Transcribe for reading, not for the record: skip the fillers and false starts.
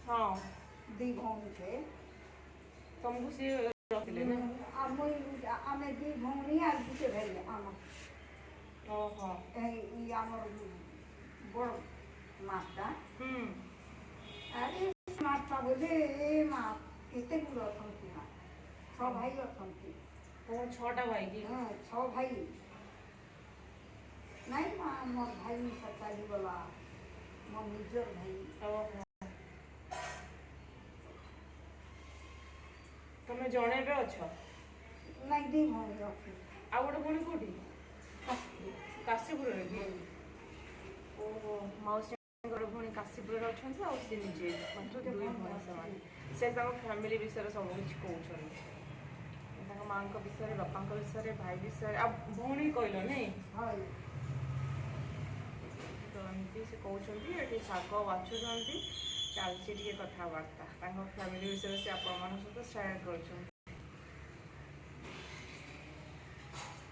हाँ दी भौणी थे तुमको सी रखले ना आम दी भौणी आ गुटे भाई आम ओहो आमर बड़ माता अरे माता बोले ए माँ केते गुड़ अछंती माँ छ भाई अछंती कौन छटा भाई की छ भाई नहीं माँ मोर भाई सचाली गला मोर निजर भाई ओहो तुम जणे बे अछ नहीं दी भौणी अच्छी आ गोटे पुणी कोठी काशीपुर रे की ओहो मौसी घर पुणी काशीपुर रे अछंती आ से निजे मात्र दुई भणी समान से फैमिली विषय सब किछ कहउछन माँ विषय बापा विषय भाई विषय आ भौणी कहल नहीं तो एमती से कहते शाग बाछुंट चलती कथबार्ता फैमिली विषय से आप सहित शेयर कर